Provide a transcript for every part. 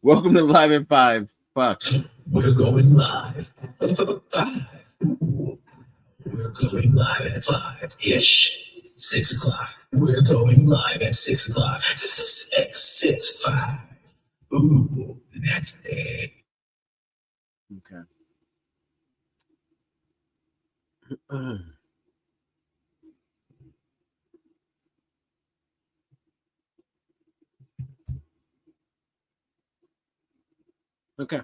Welcome to Live at 5. Fuck. We're going live at 5. We're going live at 5-ish. 6 o'clock. We're going live at 6 o'clock. 5. Ooh, the next day. Okay. Okay.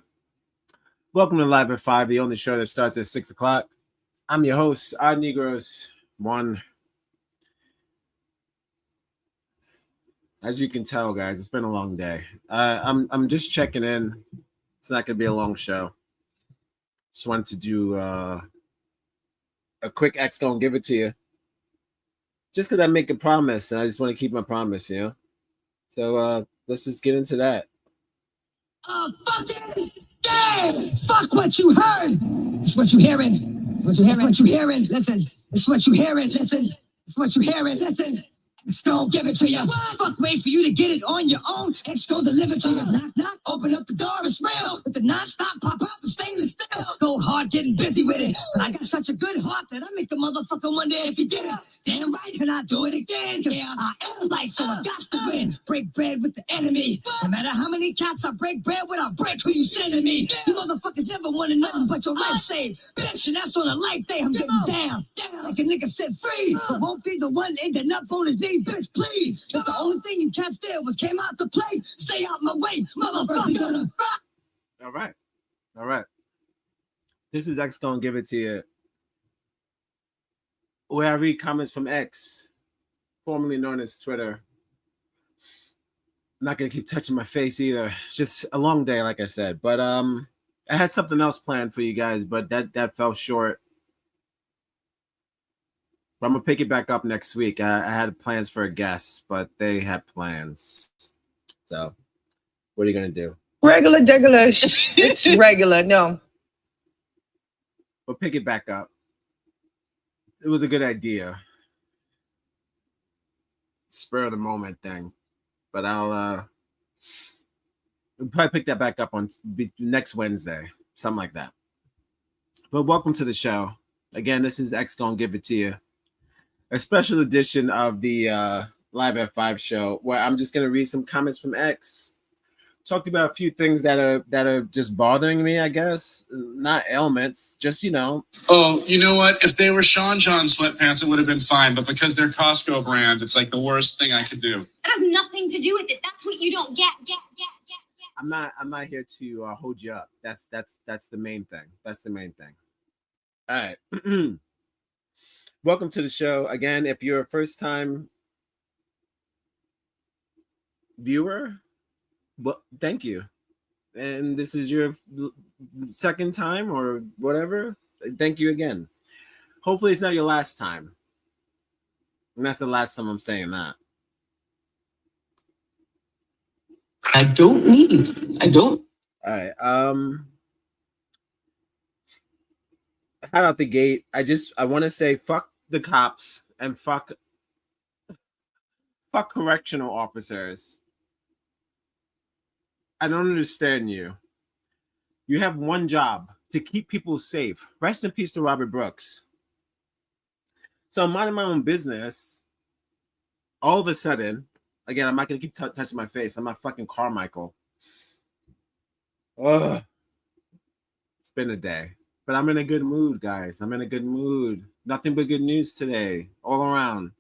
Welcome to Live at 5, the only show that starts at 6 o'clock. I'm your host, Odd Negroes 1. As you can tell, guys, it's been a long day. I'm just checking in. It's not gonna be a long show. Just wanted to do a quick X gonna give it to you. Just because I make a promise and I just want to keep my promise, you know. So let's just get into that. Fuck it! Yeah! Fuck what you heard! It's what you hearing. What you hearing? What you hearing? Listen. It's what you hearing. Listen. It's what you hearing. Listen. It's gonna give it to you. Fuck, wait for you to get it on your own. It's gonna deliver to you. Knock, knock. Open up the door. It's real. With the non-stop pop up and stainless steel. Go hard getting busy with it. But I got such a good heart that I make the motherfucker wonder if he did it. Damn right, and I do it again. Yeah, I am light, so I got to win. Break bread with the enemy. No matter how many cats I break bread with, I break who you sending me. You motherfuckers never wanted nothing but your life saved. Bitch, and that's on a life day. I'm getting down. Like a nigga said free. But won't be the one ending up on his knees. Bitch, please. Cause the only thing you cats did was came out to play. Stay out my way, motherfucker. All right. This is X gonna give it to you. Where I read comments from X, formerly known as Twitter. I'm not gonna keep touching my face either. It's just a long day, like I said. But I had something else planned for you guys, but that fell short. But I'm gonna pick it back up next week. I had plans for a guest, but they had plans. So, what are you gonna do? Regular. It's regular. No. We'll pick it back up. It was a good idea. Spur of the moment thing. But I'll probably pick that back up on next Wednesday. Something like that. But welcome to the show. Again, this is X gonna give it to you. A special edition of the Live at 5 show where I'm just gonna read some comments from X. Talked about a few things that are just bothering me, I guess. Not ailments, just Oh, you know what? If they were Sean John sweatpants, it would have been fine. But because they're Costco brand, it's like the worst thing I could do. That has nothing to do with it. That's what you don't get. I'm not here to hold you up. That's the main thing. That's the main thing. All right. Welcome to the show. Again, if you're a first-time viewer, well, thank you. And this is your second time or whatever, thank you again. Hopefully it's not your last time. And that's the last time I'm saying that. I don't. All right. Out out the gate, I want to say fuck the cops and fuck correctional officers. I don't understand you. You have one job, to keep people safe. Rest in peace to Robert Brooks. So I'm minding my own business. All of a sudden, again, I'm not going to keep touching my face. I'm not fucking Carmichael. Ugh. It's been a day. But I'm in a good mood, guys. I'm in a good mood. Nothing but good news today, all around.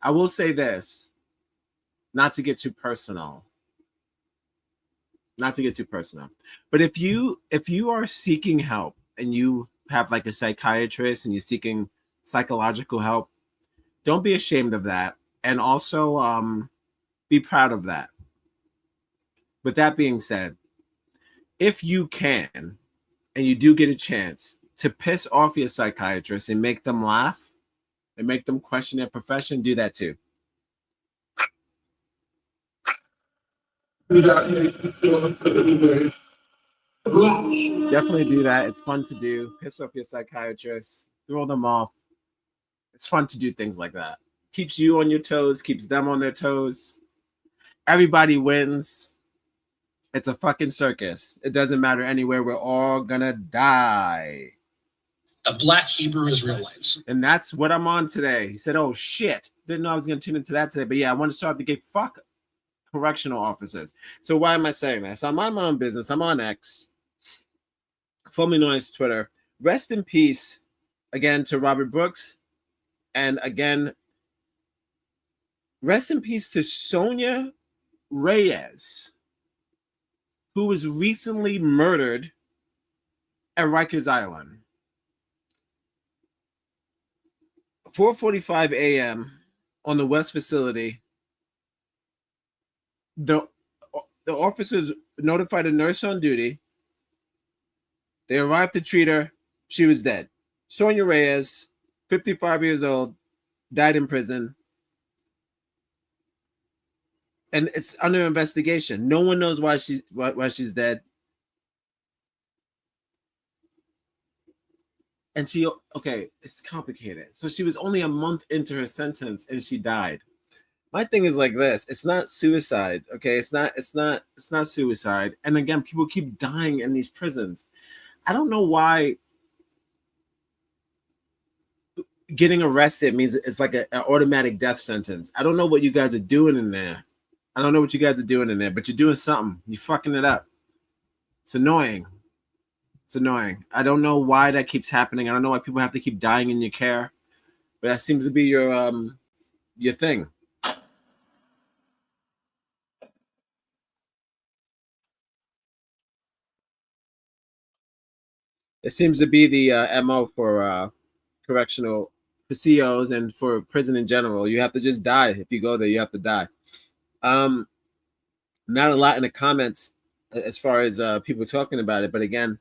I will say this, not to get too personal. But if you are seeking help and you have like a psychiatrist and you're seeking psychological help, don't be ashamed of that. And also be proud of that. With that being said, if you can, and you do get a chance to piss off your psychiatrist and make them laugh and make them question their profession, do that too. Definitely do that. It's fun to do. Piss off your psychiatrist, throw them off. It's fun to do things like that. Keeps you on your toes, keeps them on their toes. Everybody wins. It's a fucking circus. It doesn't matter anywhere. We're all gonna die. The Black Hebrew Israelites. And that's what I'm on today. He said, oh shit. Didn't know I was gonna tune into that today. But yeah, I want to start to get fuck correctional officers. So why am I saying that? So I'm on my own business. I'm on X. Formerly known as Twitter. Rest in peace again to Robert Brooks. And again, rest in peace to Sonia Reyes, who was recently murdered at Rikers Island. 4:45 a.m. on the West facility. The officers notified a nurse on duty. They arrived to treat her. She was dead. Sonia Reyes, 55 years old, died in prison. And it's under investigation. No one knows why she's dead. And it's complicated. So she was only a month into her sentence and she died. My thing is like this: it's not suicide, okay? It's not suicide. And again, people keep dying in these prisons. I don't know why getting arrested means it's like an automatic death sentence. I don't know what you guys are doing in there. But you're doing something. You're fucking it up. It's annoying. I don't know why that keeps happening. I don't know why people have to keep dying in your care, but that seems to be your thing. It seems to be the MO for correctional for COs and for prison in general. You have to just die. If you go there, you have to die. Not a lot in the comments as far as people talking about it, but again,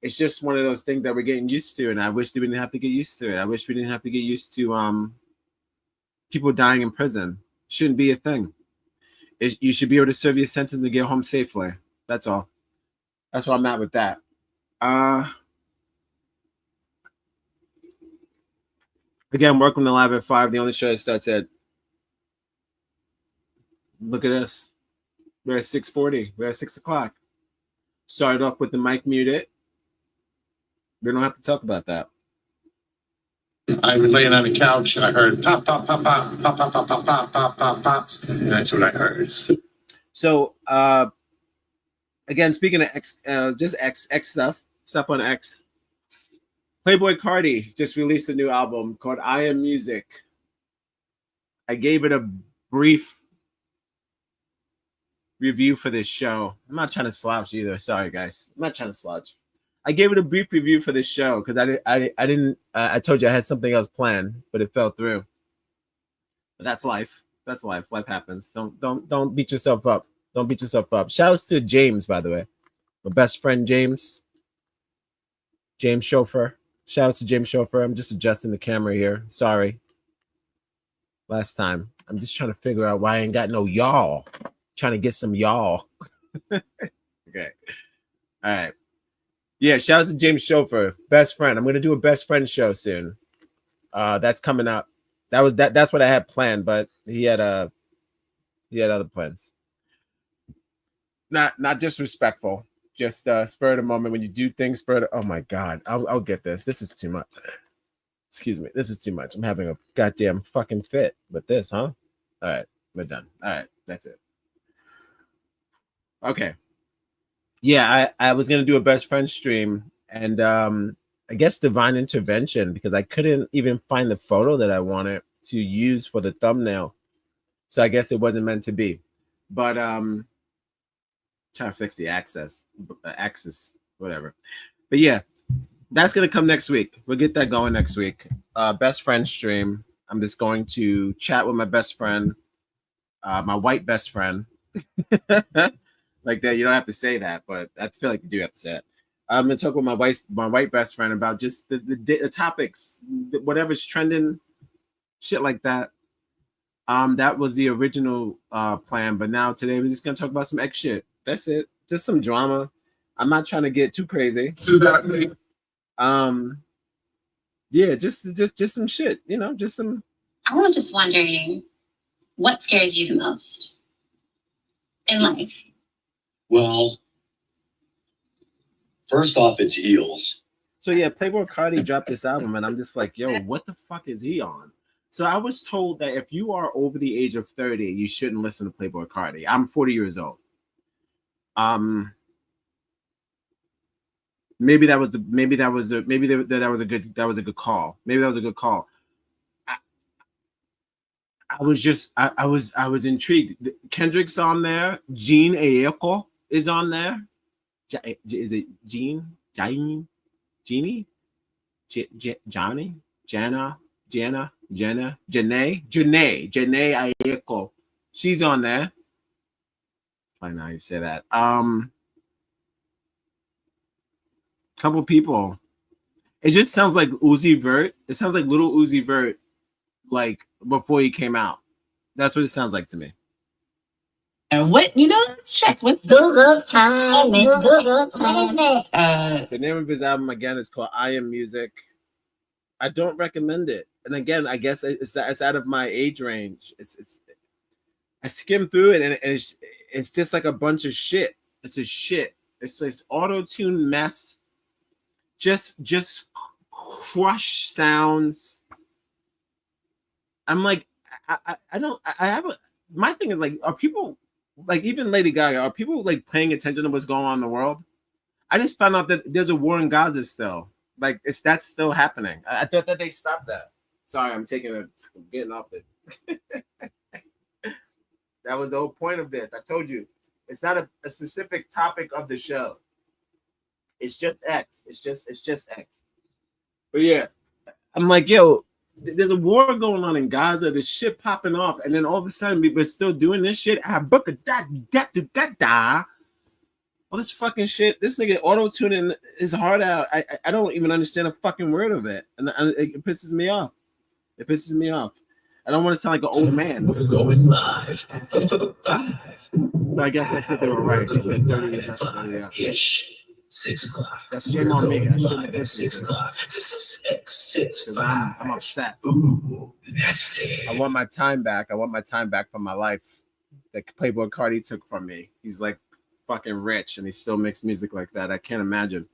it's just one of those things that we're getting used to, and I wish we didn't have to get used to it. I wish we didn't have to get used to people dying in prison. Shouldn't be a thing. You should be able to serve your sentence and get home safely. That's all. That's where I'm at with that. Again, welcome to Live at 5. The only show that starts at, look at us. We're at 6:40. We're at 6 o'clock. Started off with the mic muted. We don't have to talk about that. I was laying on the couch and I heard pop, pop, pop, pop, pop, pop, pop, pop, pop, pop, pop, pop. And that's what I heard. So, again, speaking of X, just X stuff on X. Playboy Cardi just released a new album called I Am Music. I gave it a brief review for this show. I'm not trying to slouch either. Sorry, guys. I'm not trying to slouch. I gave it a brief review for this show because I told you I had something else planned, but it fell through. But that's life. That's life. Life happens. Don't beat yourself up. Don't beat yourself up. Shouts to James, by the way. My best friend James Chauffeur. Shout out to James Chauffeur. I'm just adjusting the camera here. Sorry. Last time. I'm just trying to figure out why I ain't got no y'all. Trying to get some y'all. Okay. All right. Yeah, shout out to James Chauffeur. Best friend. I'm going to do a best friend show soon. That's coming up. That's what I had planned, but he had other plans. Not disrespectful. Just spur of the moment when you do things. Oh my God, I'll get this. This is too much. Excuse me. This is too much. I'm having a goddamn fucking fit with this, huh? All right, we're done. All right, that's it. Okay. Yeah, I was gonna do a best friend stream, and I guess divine intervention because I couldn't even find the photo that I wanted to use for the thumbnail, so I guess it wasn't meant to be. But trying to fix the axis, whatever. But yeah, that's gonna come next week. We'll get that going next week. Best friend stream. I'm just going to chat with my best friend, my white best friend. Like that, you don't have to say that, but I feel like you do have to say it. I'm gonna talk with my white best friend about just the topics, whatever's trending, shit like that. That was the original plan, but now today we're just gonna talk about some X shit. That's it. Just some drama. I'm not trying to get too crazy. Yeah, just some shit, just some. I was just wondering, what scares you the most? in life? Well, first off, it's eels. So yeah, Playboy Cardi dropped this album, and I'm just like, yo, what the fuck is he on? So I was told that if you are over the age of 30, you shouldn't listen to Playboy Cardi. I'm 40 years old. Maybe that was a good call. Maybe that was a good call. I was intrigued. Kendrick's on there. Gene Aoki is on there. Is it Gene? Jeannie? Johnny? Janae Aiko. She's on there. I know how you say that. Couple people. It just sounds like Uzi Vert. It sounds like little Uzi Vert, like before he came out. That's what it sounds like to me. And what check with Google time. Google time. The name of his album again is called I Am Music. I don't recommend it. And again, I guess it's out of my age range. It's I skimmed through it, and it's just like a bunch of shit. It's a shit. It's this auto-tune mess. Just crush sounds. I'm like, my thing is like, are people like, even Lady Gaga, are people like paying attention to what's going on in the world? I just found out that there's a war in Gaza still. Like, that's still happening. I thought that they stopped that. Sorry, I'm getting off it. That was the whole point of this. I told you, it's not a specific topic of the show. It's just X. It's just X. But yeah, I'm like, yo, there's a war going on in Gaza. There's shit popping off, and then all of a sudden, we're still doing this shit. All this fucking shit. This nigga auto-tuning his heart out. I don't even understand a fucking word of it, and it pisses me off. It pisses me off. I don't want to sound like an old man. We're going live. But I guess that's what they were right. He said 30 years yesterday. Ish. 6 o'clock. That's shame on me. I shouldn't have at 6 o'clock. 6, 5. I'm upset. Ooh, that's I want my time back. I want my time back from my life that Playboy Cardi took from me. He's like fucking rich, and he still makes music like that. I can't imagine.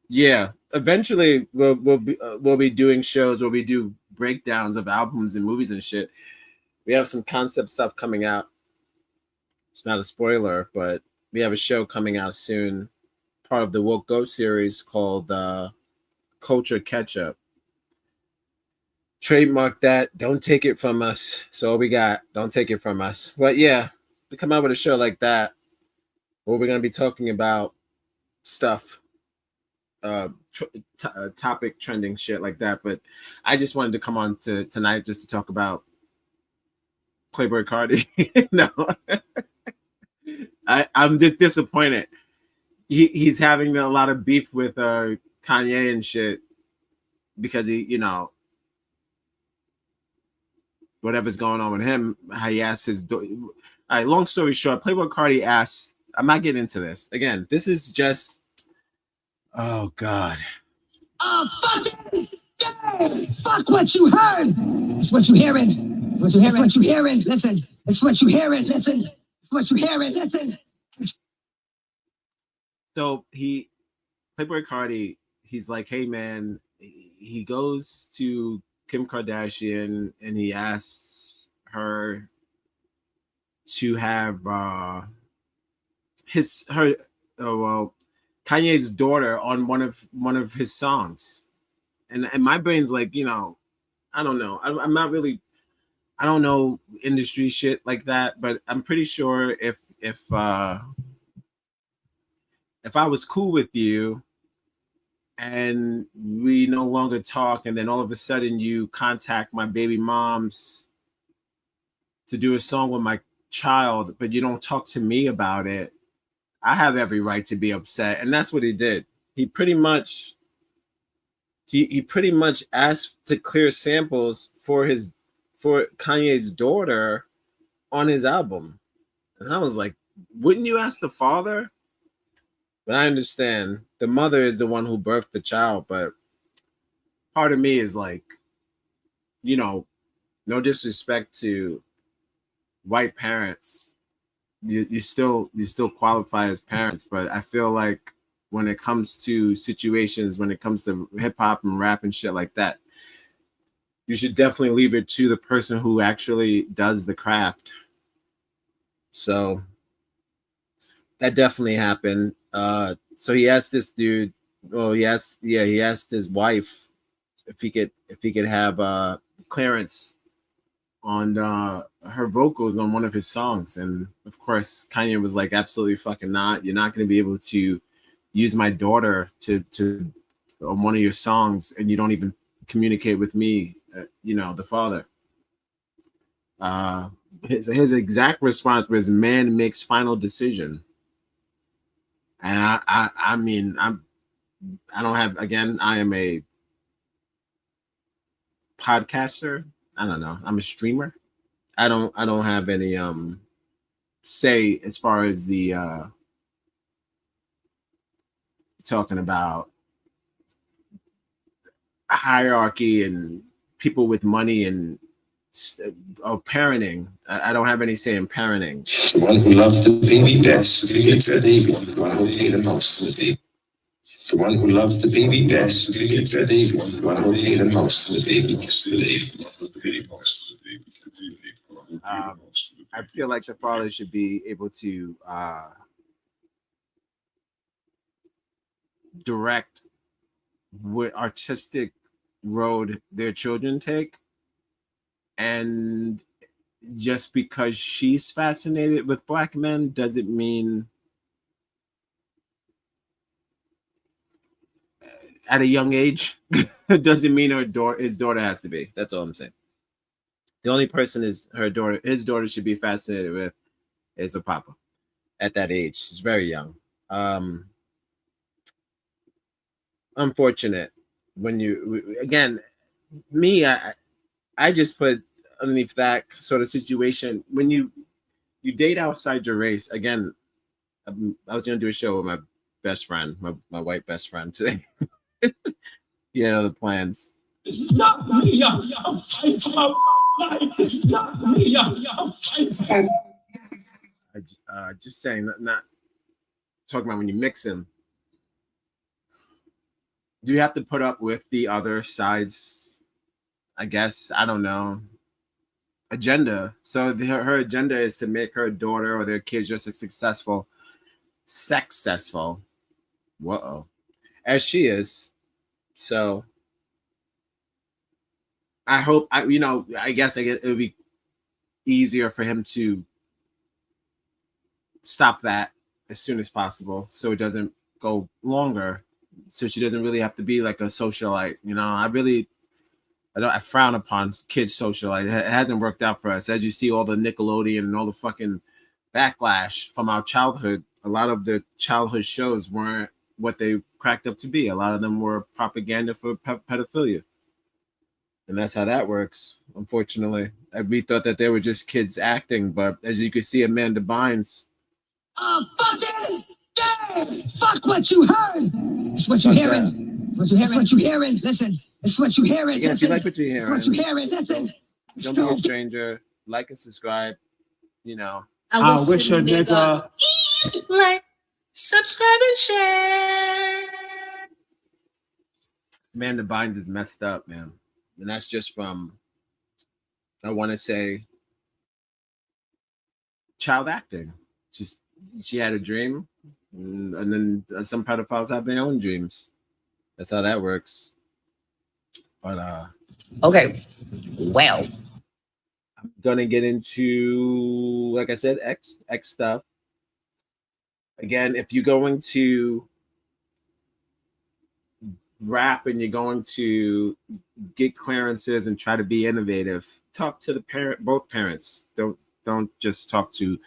Yeah. Eventually, we'll be doing shows where we do breakdowns of albums and movies and shit. We have some concept stuff coming out. It's not a spoiler, but we have a show coming out soon, part of the Woke Go series called Culture Ketchup. Trademark that. Don't take it from us. So all we got. Don't take it from us. But yeah, to come out with a show like that, where we're going to be talking about stuff, topic trending shit like that. But I just wanted to come on tonight just to talk about Playboy Cardi. No. I'm just disappointed. He's having a lot of beef with Kanye and shit because he, whatever's going on with him, how he asked his. All right, long story short, Playboy Cardi asked. I'm not getting into this again. This is just. Oh God. Fucking day. Fuck what you heard. It's what you hearing. What you hearing. What you hearing. Listen. It's what you hearing. Listen. It's what you hearing. Listen. So Playboy Cardi, he's like, hey man, he goes to Kim Kardashian and he asks her to have Kanye's daughter on one of his songs, and my brain's like, I don't know, I'm not really, I don't know industry shit like that, but I'm pretty sure if I was cool with you and we no longer talk, and then all of a sudden you contact my baby moms to do a song with my child, but you don't talk to me about it, I have every right to be upset. And that's what he did. He pretty much asked to clear samples for Kanye's daughter on his album. And I was like, wouldn't you ask the father? But I understand the mother is the one who birthed the child, but part of me is like, no disrespect to white parents, you still qualify as parents, but I feel like when it comes to situations, when it comes to hip hop and rap and shit like that, you should definitely leave it to the person who actually does the craft. So that definitely happened. So he asked this dude, he asked his wife if he could have clearance on her vocals on one of his songs, and of course Kanye was like, absolutely fucking not. You're not going to be able to use my daughter to on one of your songs, and you don't even communicate with me, the father. His exact response was, man makes final decision. And I mean, I don't have, again, I am a podcaster. I don't know, I'm a streamer. I don't have any say as far as the talking about hierarchy and people with money and parenting. I don't have any say in parenting. The one who loves the baby best gets the baby. The one who hates the most for the baby. The one who loves the baby best gets the baby. The one who hates the most for the baby gets the baby. I feel like the father should be able to direct what artistic road their children take, and just because she's fascinated with black men doesn't mean at a young age doesn't mean his daughter has to be. That's all I'm saying. The only person is his daughter should be fascinated with is her papa at that age. She's very young. Unfortunate when you, again, me, I just put underneath that sort of situation when you date outside your race. Again, I was going to do a show with my best friend, my white best friend today. The plans. This is not me. I'm fighting for my life. This is not me. I'm fighting. Just saying, not talking about when you mix them. Do you have to put up with the other side's, I guess, I don't know, agenda? So her agenda is to make her daughter or their kids just as successful, as she is. So I hope, I guess it would be easier for him to stop that as soon as possible so it doesn't go longer, so she doesn't really have to be like a socialite. I frown upon kids socialite. It hasn't worked out for us. As you see, all the Nickelodeon and all the fucking backlash from our childhood, a lot of the childhood shows weren't what they cracked up to be. A lot of them were propaganda for pedophilia. And that's how that works, unfortunately. We thought that they were just kids acting, but as you can see, Amanda Bynes. Fucking dead! Fuck what you heard! It's what you're hearing. What you hearing? It's what you hearing. Listen. It's what you hearing. Yeah, if you like what you're hearing, it's what you hearing. Listen. Don't be a stranger. Like and subscribe. I wish a nigga like, subscribe, and share. Amanda Bynes is messed up, man. And that's just from, I want to say, child acting. Just, she had a dream, and then some pedophiles have their own dreams. That's how that works. But okay, well, I'm gonna get into, like I said, X stuff. Again, if you're going to rap and you're going to get clearances and try to be innovative, talk to both parents. Don't just talk to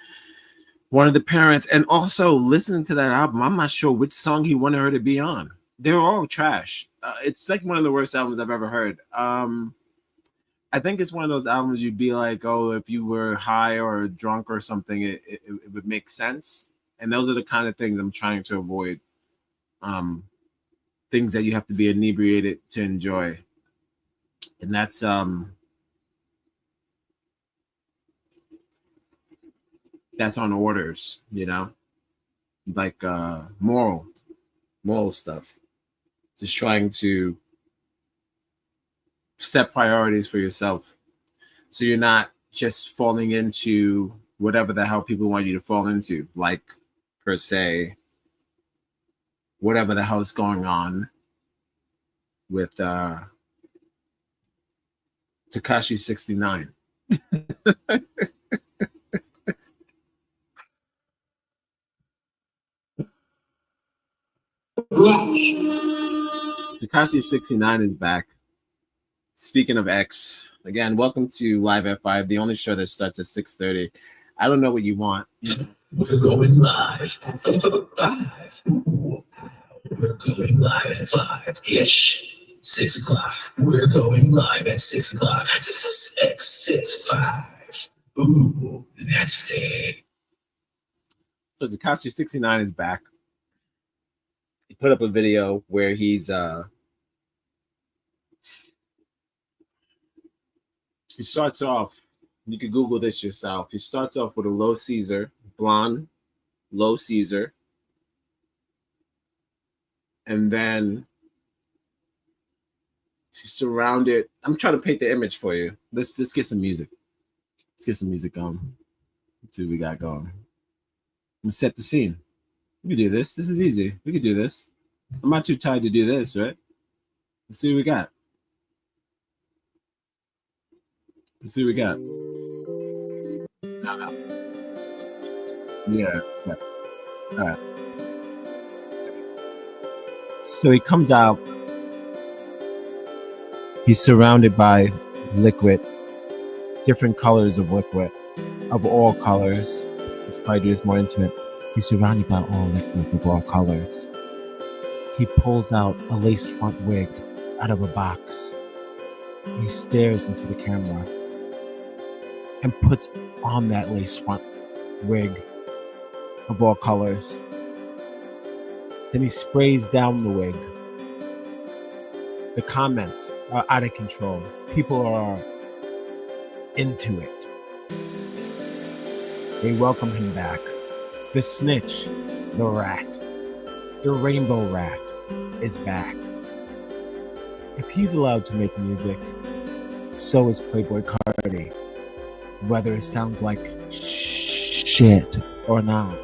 one of the parents. And also, listening to that album, I'm not sure which song he wanted her to be on. They're all trash. It's like one of the worst albums I've ever heard. I think it's one of those albums you'd be like, oh, if you were high or drunk or something, it would make sense. And those are the kind of things I'm trying to avoid. Things that you have to be inebriated to enjoy. And that's that's on orders, like moral stuff. Just trying to set priorities for yourself, so you're not just falling into whatever the hell people want you to fall into, like, per se, whatever the hell is going on with Tekashi 69. Tekashi 69 is back. Speaking of X, again, welcome to Live at 5, the only show that starts at 6:30. I don't know what you want. We're going live at 5. We're going live at 5-ish. 6 o'clock. We're going live at 6 o'clock. 6, ooh, that's it. So Tekashi 69 is back. He put up a video where he starts off, you can Google this yourself. He starts off with a low Caesar, blonde, low Caesar. And then he's surrounded. I'm trying to paint the image for you. Let's get some music. Let's get some music on. Let's see what we got going. Let's set the scene. We can do this. This is easy. We can do this. I'm not too tired to do this, right? Let's see what we got. Let's see what we got. No. Yeah. All right. So he comes out. He's surrounded by liquid, different colors of liquid, of all colors. Let's probably do this more intimate. He's surrounded by all liquids of all colors. He pulls out a lace front wig out of a box. And he stares into the camera and puts on that lace front wig of all colors. Then he sprays down the wig. The comments are out of control. People are into it. They welcome him back. The snitch, the rat, the rainbow rat is back. If he's allowed to make music, so is Playboy Cardi, whether it sounds like shit or not.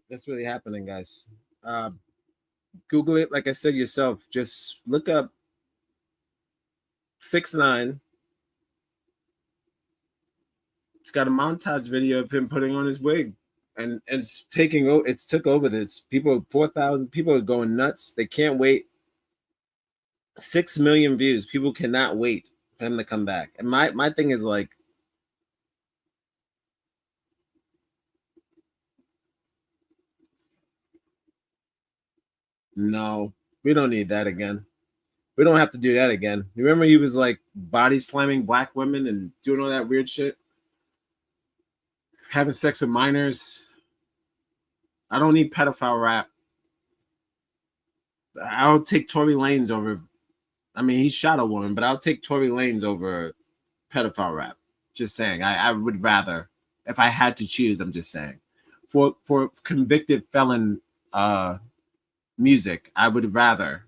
That's really happening, guys. Google it, like I said yourself. Just look up 6ix9ine. It's got a montage video of him putting on his wig, and it's taking over. It's took over. This people, 4,000 people are going nuts. They can't wait. 6 million views. People cannot wait for him to come back. And my thing is like, no, we don't need that again. We don't have to do that again. You remember he was like body slamming black women and doing all that weird shit? Having sex with minors. I don't need pedophile rap. I'll take Tory Lanez over. I mean, he shot a woman, but I'll take Tory Lanez over pedophile rap. Just saying. I would rather, if I had to choose, I'm just saying. For convicted felon music, I would rather.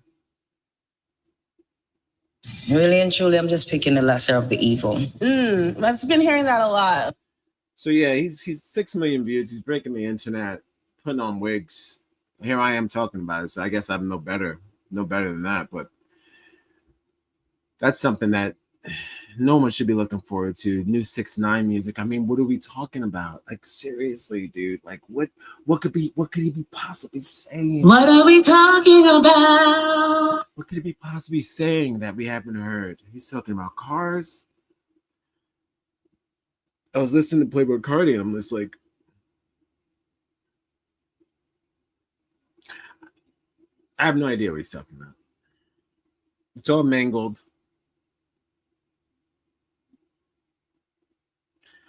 Really and truly, I'm just picking the lesser of the evil. I've been hearing that a lot. So yeah, he's 6 million views. He's breaking the internet, putting on wigs. Here I am talking about it. So I guess I'm no better than that. But that's something that no one should be looking forward to. New 6ix9ine music. I mean, what are we talking about? Like, seriously, dude. Like, what could he be possibly saying? What are we talking about? What could he be possibly saying that we haven't heard? He's talking about cars. I was listening to Playboy Cardi, and I'm just like, I have no idea what he's talking about. It's all mangled.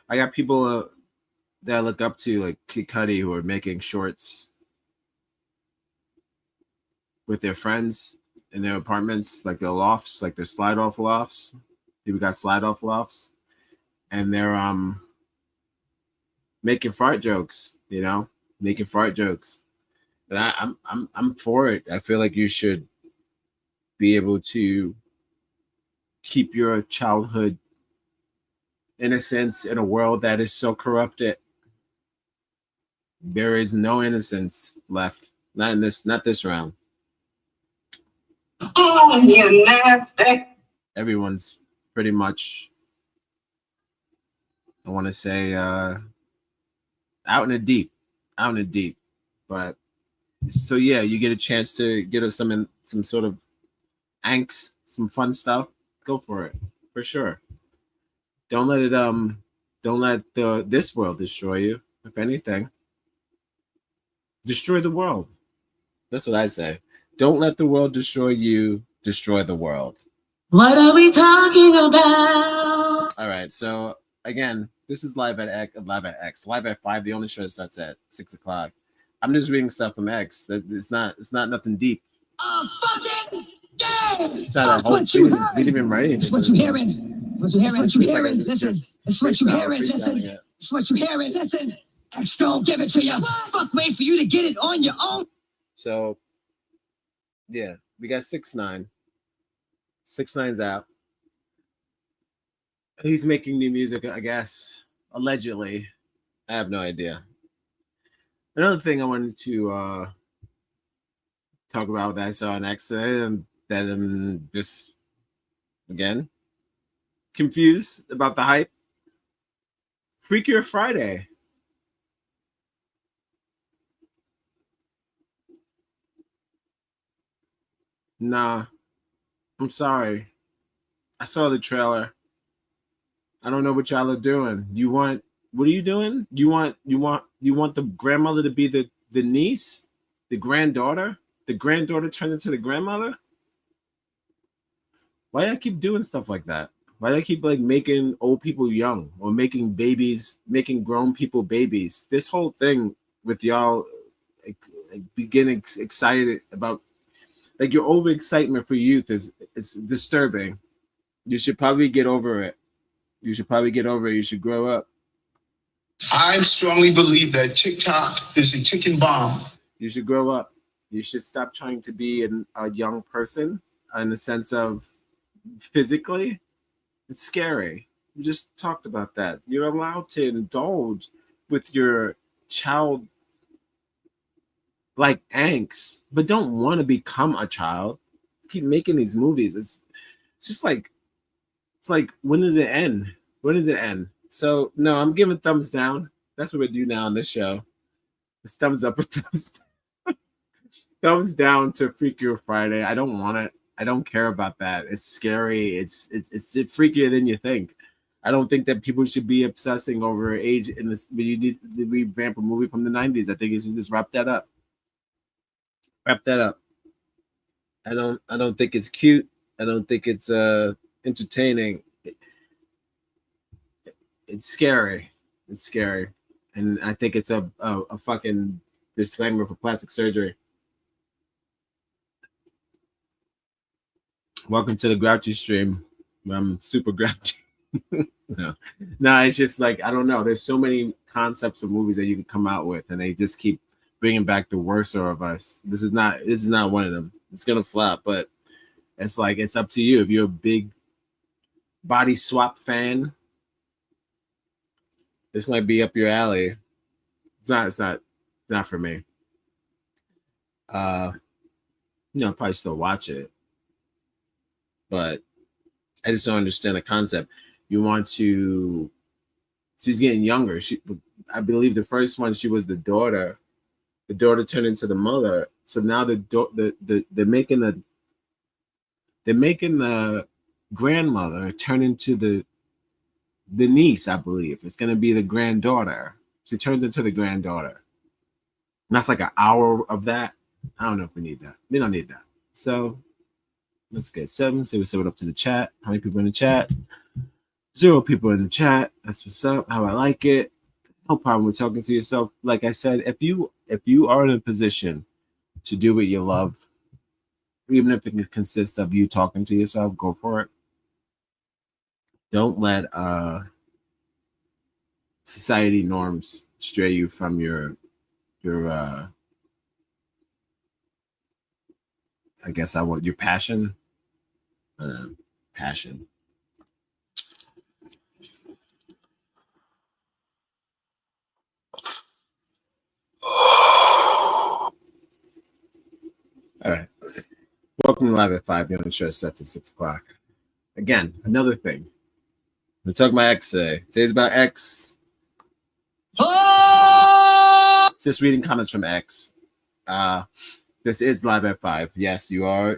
I got people that I look up to, like Kid Cudi, who are making shorts with their friends in their apartments, like their lofts, like their slide off lofts. People got slide off lofts, and they're making fart jokes. You know, making fart jokes. And I'm for it. I feel like you should be able to keep your childhood innocence in a world that is so corrupted. There is no innocence left. Not this round. Oh, you nasty. Everyone's pretty much, I want to say, out in the deep. But so yeah, you get a chance to get some sort of angst, some fun stuff. Go for it, for sure. Don't let this world destroy you. If anything, destroy the world. That's what I say. Don't let the world destroy you. Destroy the world. What are we talking about? All right. So again, this is live at 5. The only show that starts at 6:00. I'm just reading stuff from X. That it's not nothing deep. Fucking damn! It's not a whole. We didn't even write anything. It's what you hearing. What you hearing? What you hearing? Listen. It's what you hearing. Listen. It's what you hearing. Listen. X gon' give it to you. Fuck, wait for you to get it on your own. So, yeah, we got 6ix9ine. 6ix9ine's out. He's making new music, I guess. Allegedly, I have no idea. Another thing I wanted to talk about that I saw on X that I'm just again confused about the hype. Freakier Friday. Nah, I'm sorry. I saw the trailer. I don't know what y'all are doing. What are you doing? You want the grandmother to be the niece, the granddaughter? The granddaughter turned into the grandmother? Why do I keep doing stuff like that? Why do I keep like making old people young or making grown people babies? This whole thing with y'all getting excited about, like, your overexcitement for youth is disturbing. You should probably get over it. You should grow up. I strongly believe that TikTok is a ticking bomb. You should grow up. You should stop trying to be a young person in the sense of physically. It's scary. We just talked about that. You're allowed to indulge with your child like angst, but don't want to become a child. Keep making these movies. It's just like, it's like, when does it end? So no, I'm giving thumbs down. That's what we do now on this show. It's thumbs up or thumbs down. Thumbs down to Freakier Friday. I don't want it. I don't care about that. It's scary. It's freakier than you think. I don't think that people should be obsessing over age in this. You need to revamp a movie from the 90s. I think you should just wrap that up. I don't think it's cute. I don't think it's entertaining. It's scary. And I think it's a fucking disclaimer for plastic surgery. Welcome to the Grouchy stream. I'm super grouchy. No, it's just like, I don't know. There's so many concepts of movies that you can come out with, and they just keep bringing back the worser of us. This is not one of them. It's gonna flop, but it's like, it's up to you. If you're a big body swap fan, this might be up your alley. It's not for me. I'll probably still watch it, but I just don't understand the concept. She's getting younger. I believe the first one, she was the daughter. The daughter turned into the mother. So now they're making the grandmother turn into the niece, I believe. It's going to be the granddaughter. She turns into the granddaughter. And that's like an hour of that. I don't know if we need that. We don't need that. So Let's get 7. Say what's up to the chat. How many people in the chat? 0 people in the chat. That's what's up. How I like it. No problem with talking to yourself. Like I said, if you are in a position to do what you love, even if it consists of you talking to yourself, go for it. Don't let society norms stray you from your I guess I want your passion. Passion. All right. Welcome to Live at 5. You're on the show set to 6 o'clock. Again, another thing. We're talking about X today. Today's about X. Oh! Just reading comments from X. This is Live at 5. Yes, you are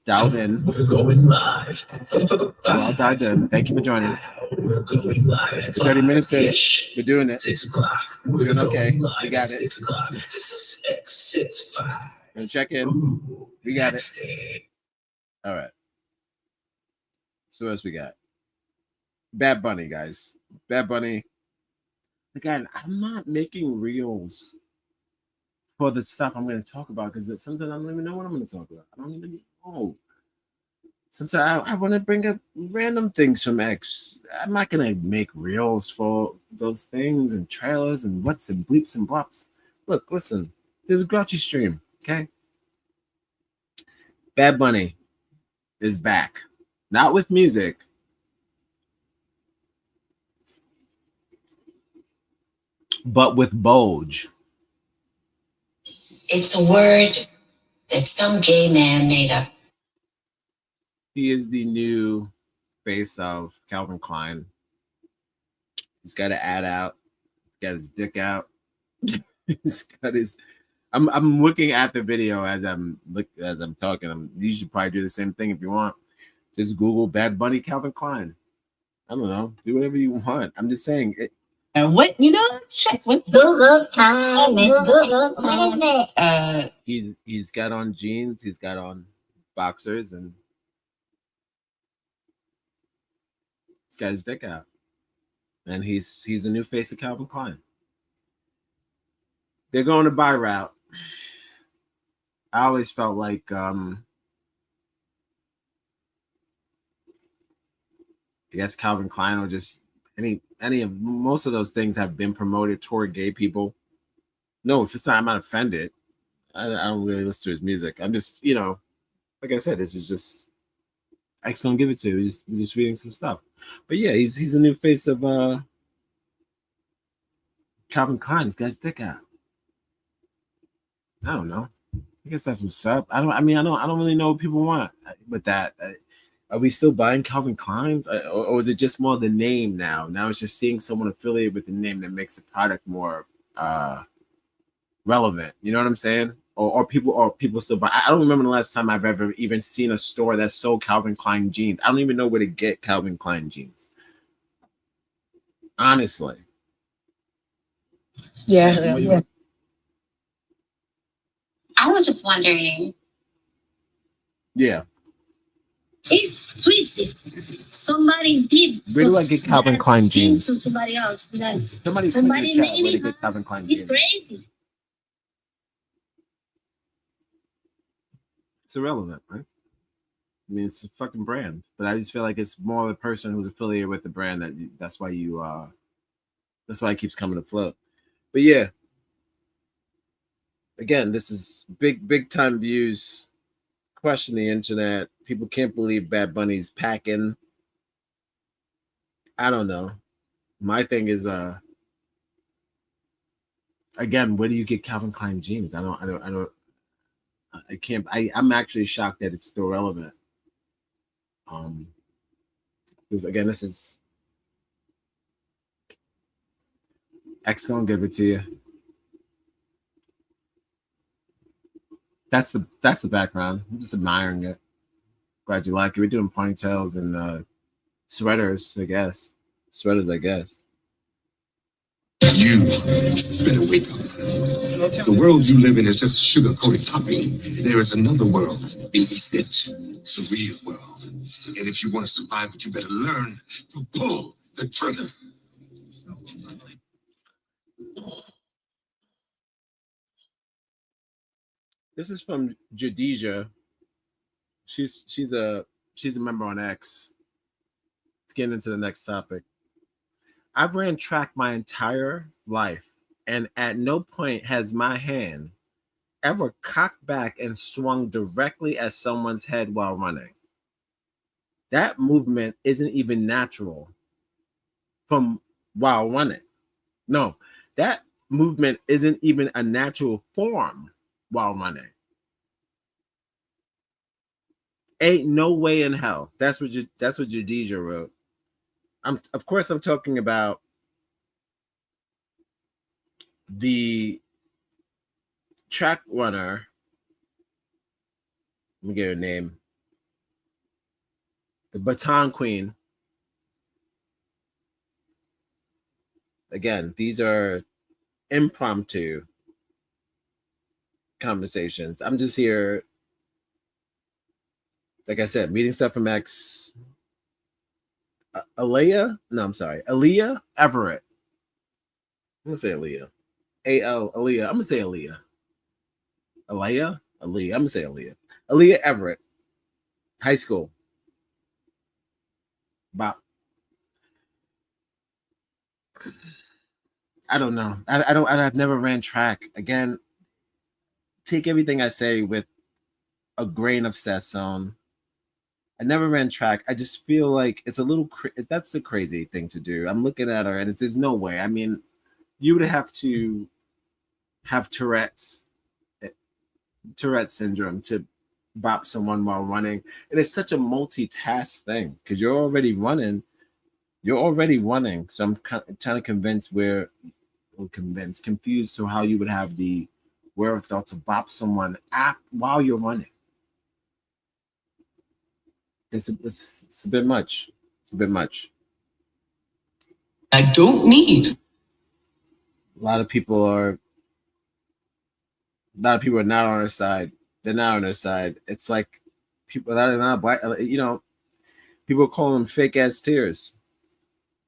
dialed in. We're going live. You all dialed in. Thank you for joining. We're going live at 30 minutes in. ish. We're doing it. 6 o'clock. We're doing okay. going live We got at it. 6 o'clock. 6, 5. Gonna check in. Ooh, We got it. nasty. All right. So what else we got? Bad Bunny, guys. Bad Bunny. Again, I'm not making reels for the stuff I'm going to talk about because sometimes I don't even know what I'm going to talk about. I don't even know. Sometimes I want to bring up random things from X. I'm not going to make reels for those things and trailers and what's and bleeps and blops. Look, listen. There's a Grouchy stream, okay? Bad Bunny is back. Not with music. But with Boge. It's a word that some gay man made up. He is the new face of Calvin Klein. He's got an ad out. He's got his dick out. He's got his. I'm looking at the video as I'm talking. You should probably do the same thing if you want. Just Google Bad Bunny Calvin Klein. I don't know. Do whatever you want. I'm just saying it. And what check with Google time. It's Google time. He's got on jeans. He's got on boxers, and he's got his dick out. And he's the new face of Calvin Klein. They're going to buy route. I always felt like I guess Calvin Klein or just any of most of those things have been promoted toward gay people. No, if it's not, I'm not offended. I don't really listen to his music. I'm just, like I said, this is just X gonna give it to you. We're just reading some stuff. But yeah, he's the new face of Calvin Klein. He's got his dick out. I don't know. I guess that's what's up. I don't really know what people want with that. Are we still buying Calvin Klein's, or is it just more the name now? Now it's just seeing someone affiliated with the name that makes the product more relevant. You know what I'm saying? Or people still buy. I don't remember the last time I've ever even seen a store that sold Calvin Klein jeans. I don't even know where to get Calvin Klein jeans. Honestly. Yeah. I was just wondering. Yeah. It's twisted. Somebody did. Where do I get Calvin Klein jeans? To somebody else. Somebody made it. Get Calvin Klein It's jeans. crazy. It's irrelevant, right? I mean, it's a fucking brand, but I just feel like it's more the person who's affiliated with the brand that's why it keeps coming to float. But yeah, again, this is big time views. Question the internet. People can't believe Bad Bunny's packing. I don't know. My thing is, again, where do you get Calvin Klein jeans? I can't. I'm actually shocked that it's still relevant. Because again, this is X gonna give it to you. That's the background. I'm just admiring it. Glad you like it. We're doing ponytails and sweaters, I guess. You better wake up. The world you live in is just a sugar-coated topping. There is another world beneath it, the real world. And if you want to survive it, you better learn to pull the trigger. This is from Jadija. She's a member on X. Let's get into the next topic. I've ran track my entire life, and at no point has my hand ever cocked back and swung directly at someone's head while running. That movement isn't even natural from while running. No, that movement isn't even a natural form while running. Ain't no way in hell. That's what Jadija wrote. I'm talking about the track runner. Let me get her name. The Baton Queen. Again, these are impromptu conversations. I'm just here, like I said, reading stuff from X. Aaliyah Everett. I'm gonna say Aaliyah. Aaliyah. I'm gonna say Aaliyah. Aaliyah. I'm gonna say Aaliyah. Aaliyah Everett. High school. About. I don't know. I've never ran track. Again, take everything I say with a grain of sesame. I never ran track. I just feel like it's a little. That's a crazy thing to do. I'm looking at her, and there's no way. I mean, you would have to have Tourette's syndrome to bop someone while running. And it's such a multitask thing because you're already running. So I'm trying to confused to how you would have the wherewithal to bop someone while you're running. It's a bit much. It's a bit much. I don't need. A lot of people are not on our side. They're not on our side. It's like people that are not black. People call them fake ass tears.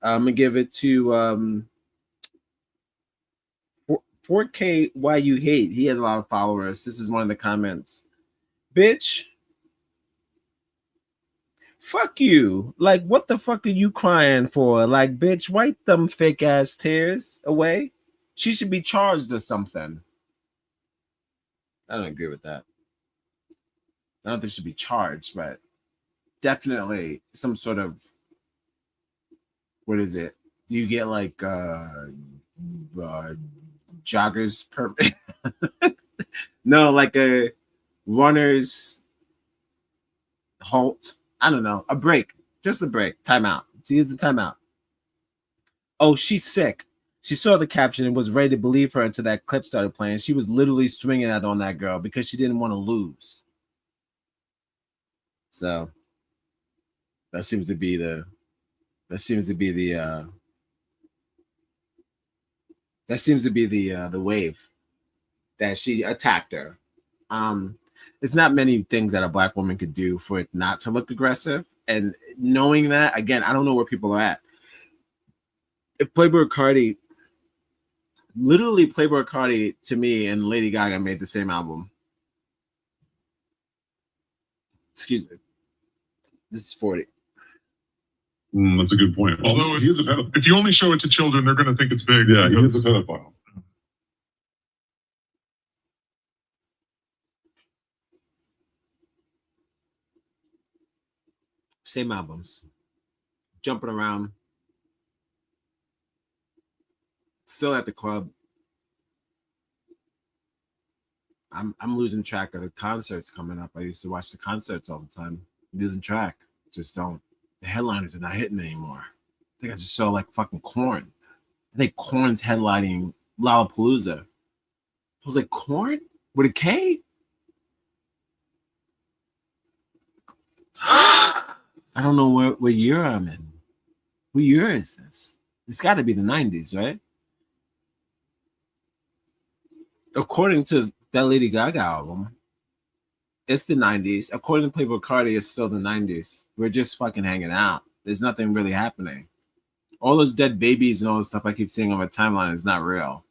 I'm gonna give it to 4K. Why you hate? He has a lot of followers. This is one of the comments. Bitch. Fuck you. Like, what the fuck are you crying for? Like, bitch, wipe them fake ass tears away. She should be charged or something. I don't agree with that. I don't think she should be charged, but definitely some sort of, what is it? Do you get like joggers permit? No, like a runner's halt. I don't know. A break. Just a break. Timeout. See, it's a timeout. Oh, she's sick. She saw the caption and was ready to believe her until that clip started playing. She was literally swinging it on that girl because she didn't want to lose. So that seems to be the wave that she attacked her. There's not many things that a black woman could do for it not to look aggressive. And knowing that, again, I don't know where people are at. If Playboi Carti to me and Lady Gaga made the same album. Excuse me. This is 40. That's a good point. Although he is a pedophile. If you only show it to children, they're going to think it's big. Yeah, he is a pedophile. Same albums. Jumping around. Still at the club. I'm losing track of the concerts coming up. I used to watch the concerts all the time. Losing track. Just don't. The headliners are not hitting anymore. I think I just saw like fucking Korn. I think Korn's headlining Lollapalooza. I was like, Korn? With a K? I don't know what year I'm in. What year is this? It's got to be the 90s, right? according to that Lady Gaga album, it's the 90s. According to Playboy Cardi, it's still the 90s. We're just fucking hanging out. There's nothing really happening. All those dead babies and all the stuff I keep seeing on my timeline is not real.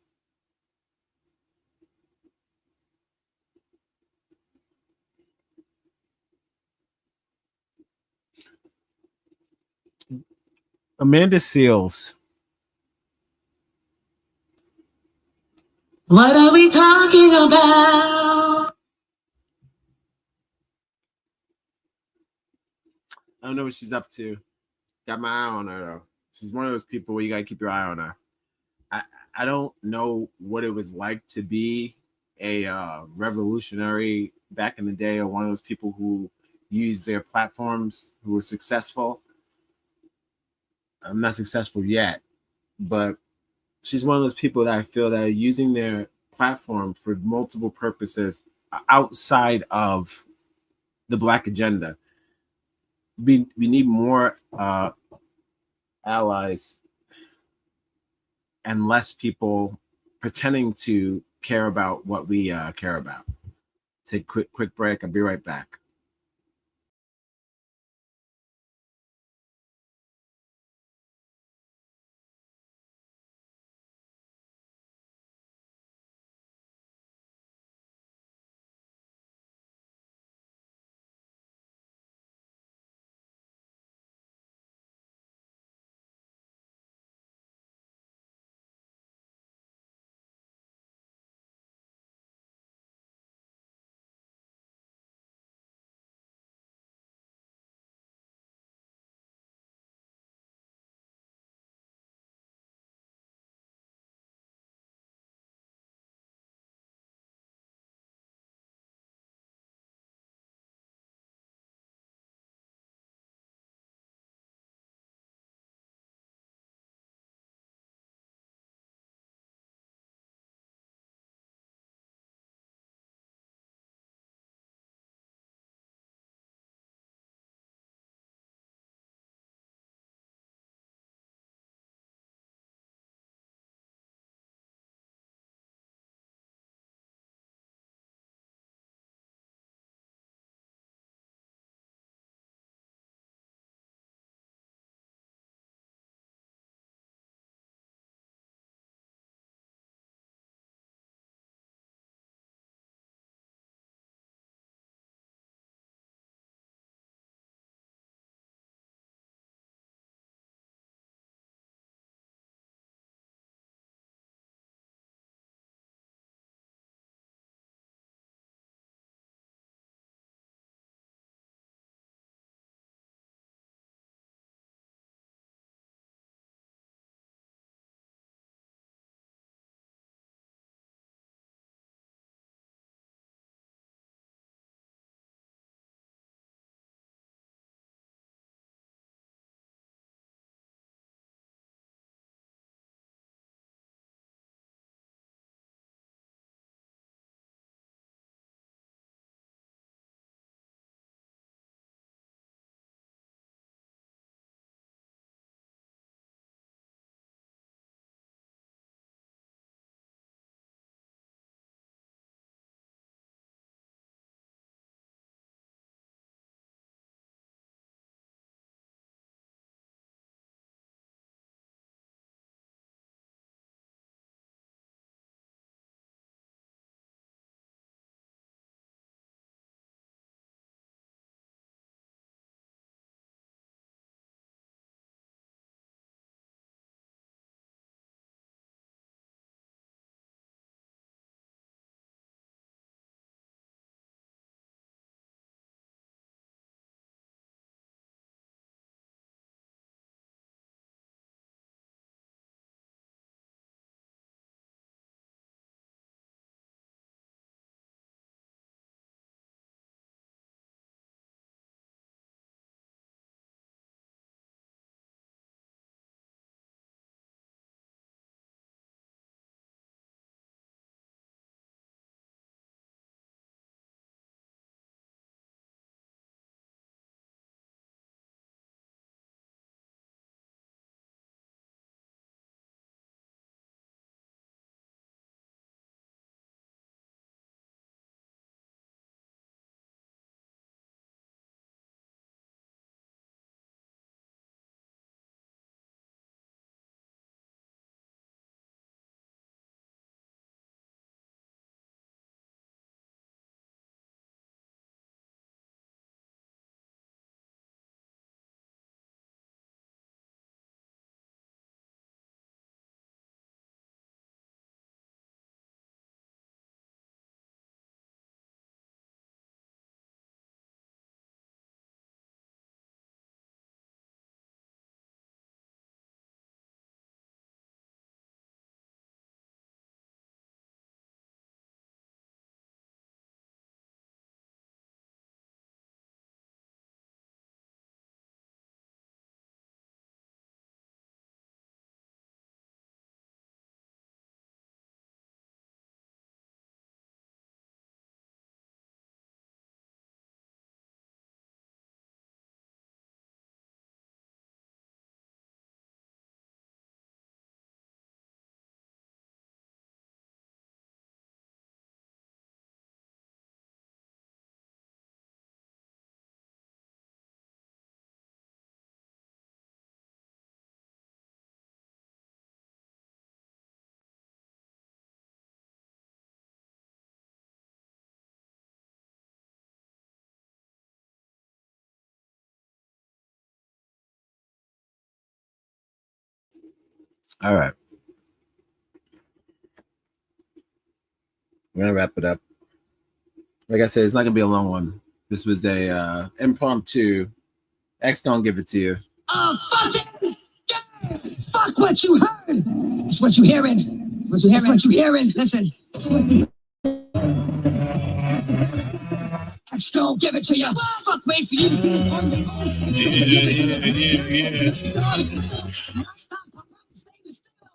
Amanda Seales. What are we talking about? I don't know what she's up to. Got my eye on her though. She's one of those people where you gotta keep your eye on her. I don't know what it was like to be a revolutionary back in the day, or one of those people who used their platforms who were successful. I'm not successful yet, but she's one of those people that I feel that are using their platform for multiple purposes outside of the Black agenda. We need more allies and less people pretending to care about what we care about. Take a quick break. I'll be right back. All right. We're gonna wrap it up. Like I said, it's not gonna be a long one. This was a impromptu. X gonna give it to you. Fuck it! Yeah. Fuck what you heard! It's what you hearing. What you hearing? What you hearing? Listen. X gon' give it to you. Fuck, wait for you to be on your own.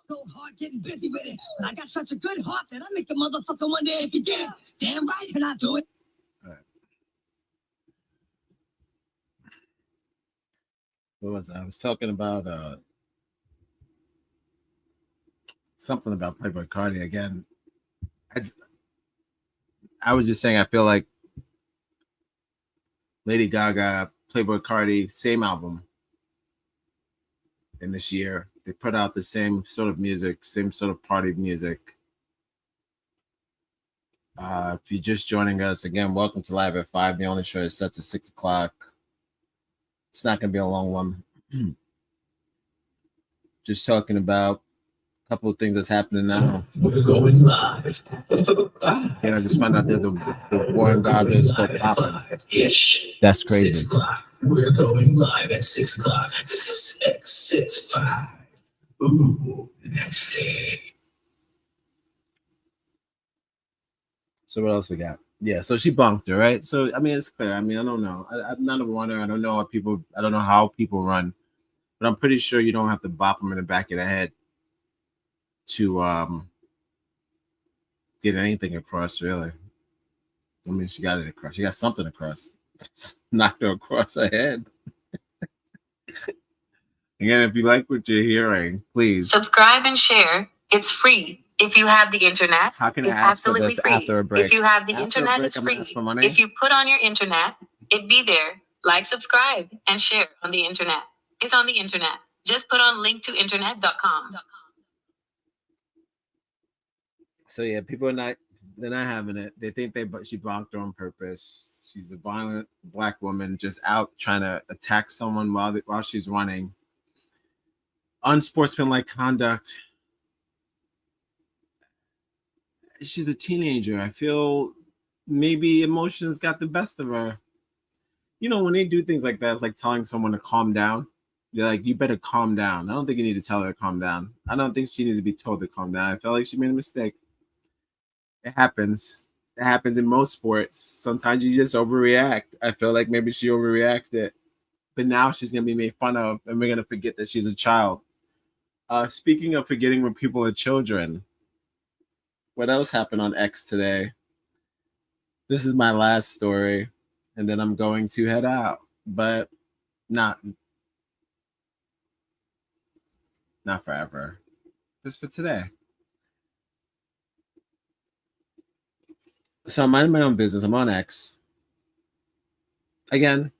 Go hard getting busy with it. But I got such a good heart that I make the motherfucker wonder if you did. Damn right, and I do it. What was I was talking about? Something about Playboy Cardi again. I was just saying I feel like Lady Gaga, Playboy Cardi, same album. In this year, they put out the same sort of music, same sort of party music. If you're just joining us, again, welcome to Live at 5. The only show is set to 6 o'clock. It's not going to be a long one. Just talking about a couple of things that's happening now. We're going live. I just found out there's a Warren Gaga still popping. That's crazy. 6 o'clock. We're going live at 6 o'clock. 6, 5. Ooh, the next day. So what else we got? Yeah, so she bunked her, right? So I mean, it's clear. I mean, I don't know. I'm not a runner. I don't know how people run, but I'm pretty sure you don't have to bop them in the back of the head to get anything across, really. I mean, she got it across. She got something across. Knocked her across her head. Again, if you like what you're hearing, please subscribe and share. It's free. If you have the internet, how can it's I ask absolutely for this free. after a break? If you have the After internet, break, it's I'm free. gonna ask for money. If you put on your internet, it be there. Like, subscribe, and share on the internet. It's on the internet. Just put on linktointernet.com. So yeah, people are they're not having it. They think she bonked her on purpose. She's a violent black woman just out trying to attack someone while she's running. Unsportsmanlike conduct. She's a teenager. I feel maybe emotions got the best of her. You know, when they do things like that, it's like telling someone to calm down. They're like, you better calm down. I don't think you need to tell her to calm down. I don't think she needs to be told to calm down. I felt like she made a mistake. It happens. It happens in most sports. Sometimes you just overreact. I feel like maybe she overreacted. But now she's going to be made fun of, and we're going to forget that she's a child. Speaking of forgetting when people are children, what else happened on X today? This is my last story, and then I'm going to head out. But not forever. Just for today. So I'm minding my own business. I'm on X. Again,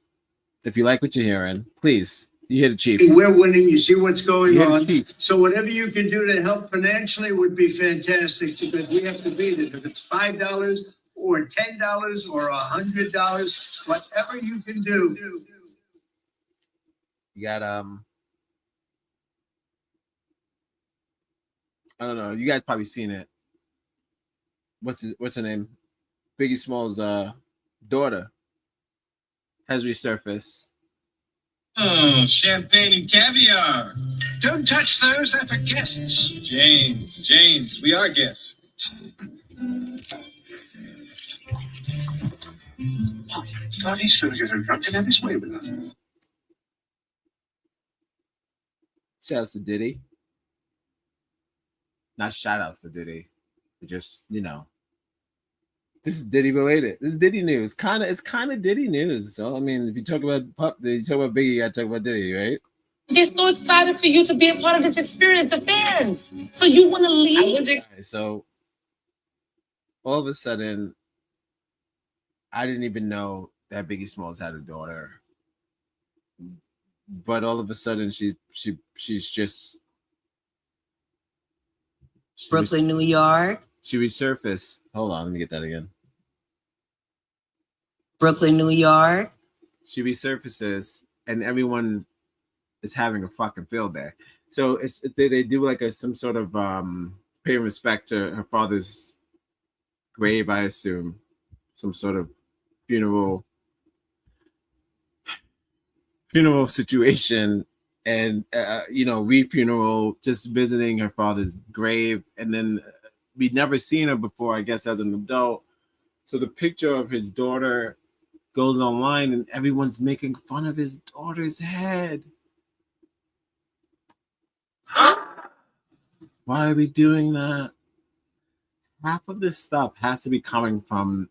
if you like what you're hearing, please, you hear the chief. We're winning. You see what's going on. So whatever you can do to help financially would be fantastic, because we have to beat it. If it's $5 or $10 or $100, whatever you can do. You got I don't know. You guys probably seen it. What's her name? Biggie Smalls' daughter has resurfaced. Oh, champagne and caviar. Don't touch those. They're for guests. James, we are guests. God, he's going to get her drunk and have his way with her. Shout outs to Diddy. Not shout outs to Diddy. Just, you know. This is Diddy related. This is Diddy news. It's kind of Diddy news. So I mean, if you talk about Biggie, you gotta talk about Diddy, right? They're so excited for you to be a part of this experience, the fans. So you want to leave? Right, so all of a sudden, I didn't even know that Biggie Smalls had a daughter. But all of a sudden, she's just Brooklyn, New York. She resurfaced. Hold on, let me get that again. Brooklyn, New York. She resurfaces, and everyone is having a fucking field day. So they do like some sort of pay respect to her father's grave, I assume, some sort of funeral situation, and re-funeral, just visiting her father's grave. And then we'd never seen her before, I guess, as an adult. So the picture of his daughter goes online and everyone's making fun of his daughter's head. Why are we doing that? Half of this stuff has to be coming from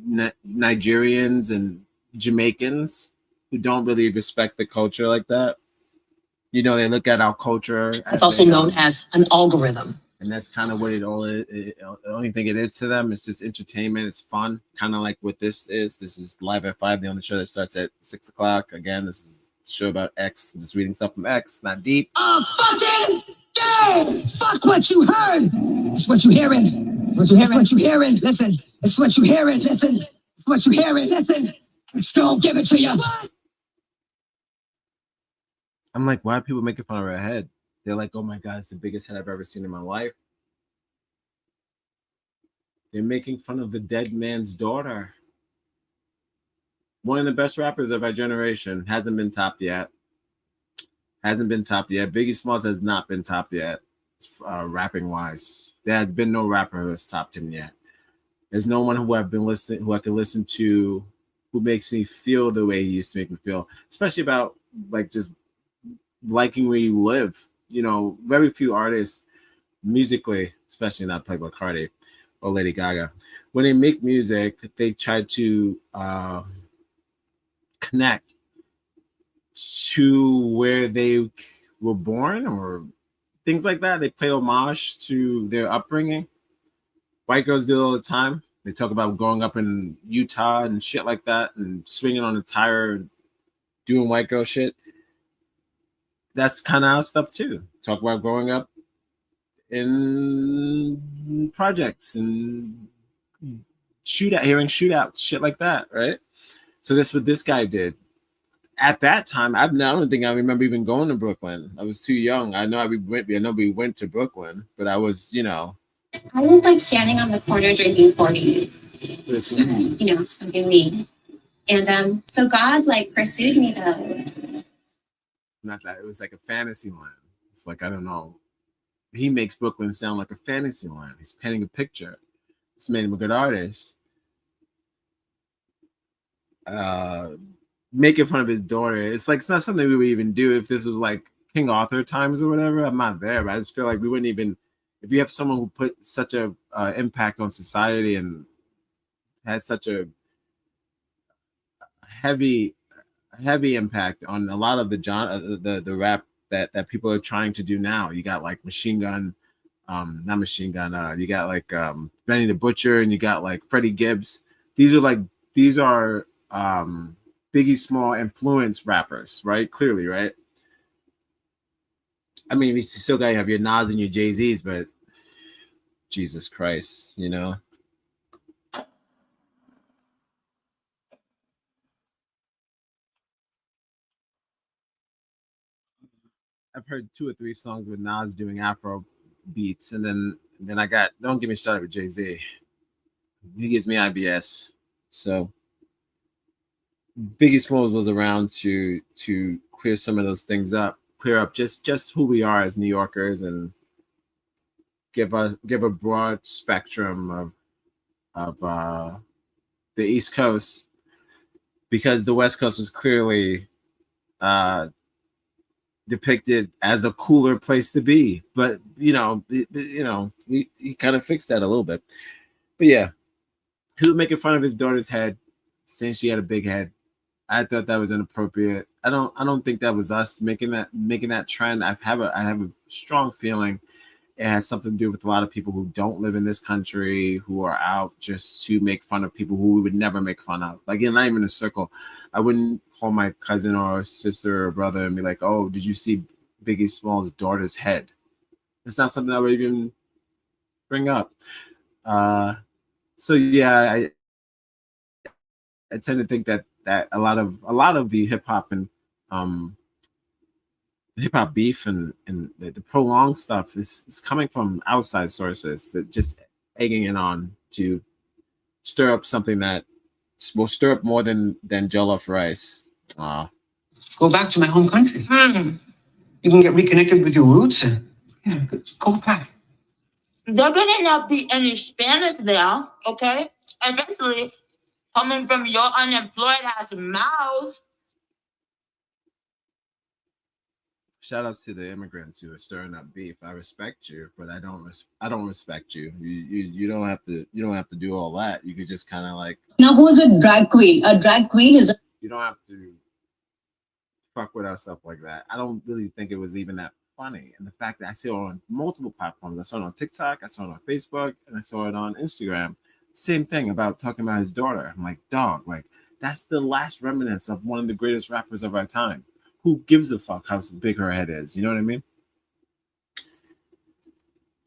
Nigerians and Jamaicans who don't really respect the culture like that. They look at our culture. It's also known as an algorithm. And that's kind of what it all is. The only thing it is to them is just entertainment. It's fun, kind of like what this is. This is Live at 5, the only show that starts at 6 o'clock. Again, this is a show about X. I'm just reading stuff from X, not deep. Fucking day! Fuck what you heard! It's what you hearing. It's what you hearing. Listen. It's what you hearing. Listen. It's what you hearing. Listen. It's don't give it to you. I'm like, why are people making fun of her head? They're like, oh my God, it's the biggest head I've ever seen in my life. They're making fun of the dead man's daughter. One of the best rappers of our generation. Hasn't been topped yet. Biggie Smalls has not been topped yet, rapping wise. There has been no rapper who has topped him yet. There's no one who I can listen to, who makes me feel the way he used to make me feel, especially about like just liking where you live. Very few artists musically, especially not Playboy Cardi or Lady Gaga, when they make music, they try to connect to where they were born or things like that. They pay homage to their upbringing. White girls do it all the time. They talk about growing up in Utah and shit like that and swinging on a tire and doing white girl shit. That's kind of our stuff too. Talk about growing up in projects and hearing shootouts, shit like that, right? So that's what this guy did. At that time, I don't think I remember even going to Brooklyn. I was too young. I know we went to Brooklyn, but I was, I was like standing on the corner drinking 40s, smoking weed. And so God like pursued me though. Not that, it was like a fantasy land. It's like, I don't know. He makes Brooklyn sound like a fantasy land. He's painting a picture. It's made him a good artist. Making fun of his daughter. It's like, it's not something we would even do if this was like King Arthur times or whatever. I'm not there, but I just feel like we wouldn't even, if you have someone who put such a impact on society and had such a heavy impact on a lot of the rap that people are trying to do now. You got like Machine Gun, not Machine Gun. You got like Benny the Butcher, and you got like Freddie Gibbs. These are Biggie Small influence rappers, right? Clearly, right? I mean, you still gotta have your Nas and your Jay-Z's, but Jesus Christ, I've heard 2 or 3 songs with Nas doing Afro beats, and then I got, don't get me started with Jay-Z. He gives me IBS. So Biggie Smalls was around to clear some of those things up, clear up just who we are as New Yorkers, and give a broad spectrum of the East Coast, because the West Coast was clearly depicted as a cooler place to be. But he kind of fixed that a little bit. But yeah, he was making fun of his daughter's head, saying she had a big head. I thought that was inappropriate. I don't think that was us making that trend. I have a strong feeling it has something to do with a lot of people who don't live in this country, who are out just to make fun of people who we would never make fun of. Like, not even in a circle. I wouldn't call my cousin or sister or brother and be like, "Oh, did you see Biggie Smalls' daughter's head?" It's not something I would even bring up. So yeah, I tend to think that a lot of the hip hop and hip hop beef and the prolonged stuff is coming from outside sources that just egging it on to stir up something that will stir up more than jollof rice. Go back to my home country. You can get reconnected with your roots and go back. There better not be any Spanish there, okay? Especially coming from your unemployed ass mouth. Shout outs to the immigrants who are stirring up beef. I respect you, but I don't respect you. You don't have to do all that. You could just kind of like. Now, who's a drag queen? A drag queen is. You don't have to fuck with our stuff like that. I don't really think it was even that funny. And the fact that I see it on multiple platforms. I saw it on TikTok, I saw it on Facebook, and I saw it on Instagram. Same thing about talking about his daughter. I'm like, dog, like that's the last remnants of one of the greatest rappers of our time. Who gives a fuck how big her head is? You know what I mean?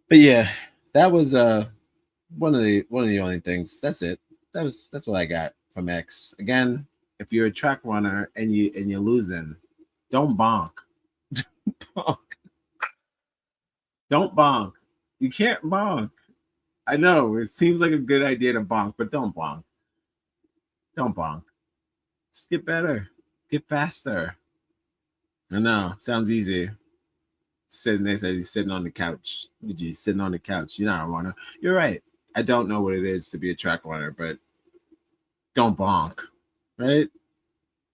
But yeah, that was one of the only things. That's it. That's what I got from X. Again, if you're a track runner and you're losing, don't bonk. Bonk. Don't bonk. You can't bonk. I know it seems like a good idea to bonk, but don't bonk. Don't bonk. Just get better. Get faster. I know. Sounds easy. Sitting there, he's sitting on the couch. You sitting on the couch. You're not a runner. You're right. I don't know what it is to be a track runner, but don't bonk. Right?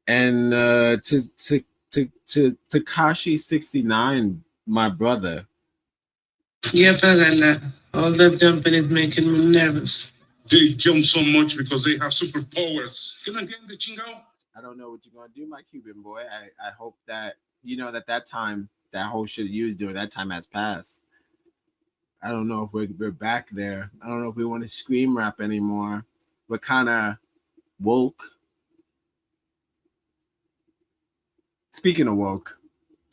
And to Tekashi 69, my brother. Yeah, all that jumping is making me nervous. They jump so much because they have superpowers. Can I get the chingo? I don't know what you're gonna do, my Cuban boy. I hope that you know that time, that whole shit you was doing, that time has passed. I don't know if we're back there. I don't know if we want to scream rap anymore. We're kind of woke. Speaking of woke,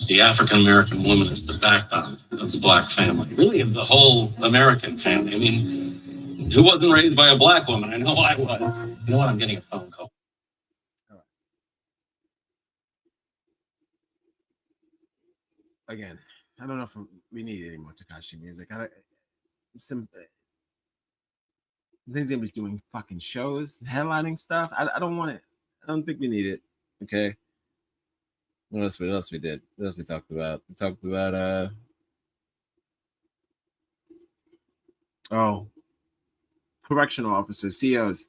the African American woman is the backbone of the black family, really of the whole American family. I mean, who wasn't raised by a black woman? I know I was. You know what? I'm getting a phone call. Again, I don't know if we need any more Tekashi music. Some things gonna be doing fucking shows, headlining stuff. I don't want it. I don't think we need it. Okay. What else we did? What else we talked about? We talked about correctional officers, COs.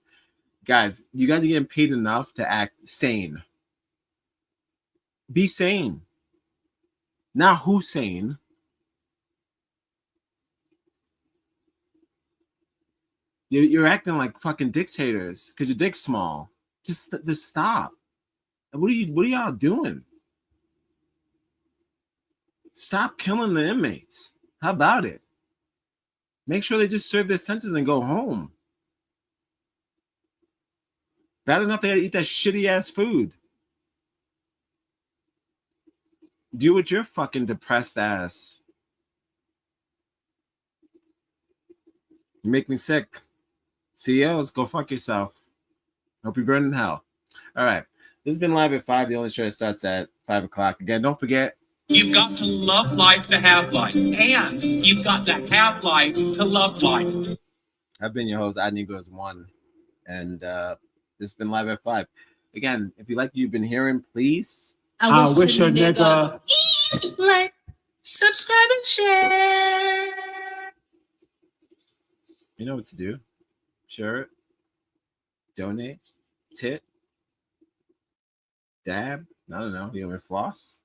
Guys, you guys are getting paid enough to act sane. Be sane. Not Hussein. You're acting like fucking dictators because your dick's small. Just stop. What are y'all doing? Stop killing the inmates. How about it? Make sure they just serve their sentence and go home. Bad enough they had to eat that shitty ass food. Deal with your fucking depressed ass. You make me sick. CEOs, go fuck yourself. Hope you burn in hell. All right. This has been Live at 5. The only show that starts at 5 o'clock. Again, don't forget. You've got to love life to have life. And you've got to have life to love life. I've been your host, Adnegos1. And this has been Live at 5. Again, if you like what you've been hearing, please. I wish a nigga. Like, subscribe, and share. You know what to do. Share it. Donate. Tip. Dab. I don't know. You want me to floss?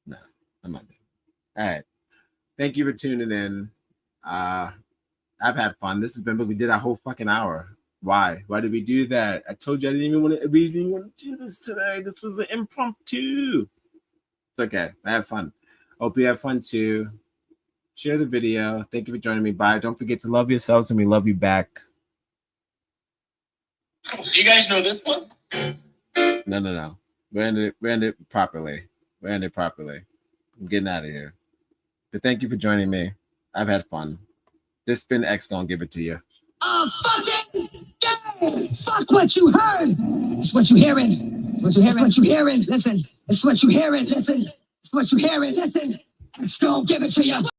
No, I'm not doing it. All right. Thank you for tuning in. I've had fun. This has been, we did a whole fucking hour. Why? Why did we do that? I told you we didn't even want to do this today. This was the impromptu. It's okay. I had fun. Hope you have fun too. Share the video. Thank you for joining me. Bye. Don't forget to love yourselves and we love you back. Do you guys know this one? No. We ended it properly. I'm getting out of here. But thank you for joining me. I've had fun. This has been X gonna give it to you. Fucking day! Fuck what you heard. It's what you hearing. It's what you hearing. It's what you hearing. Listen. It's what you hearing. Listen. It's what you hearing. Listen. It's gonna give it to you.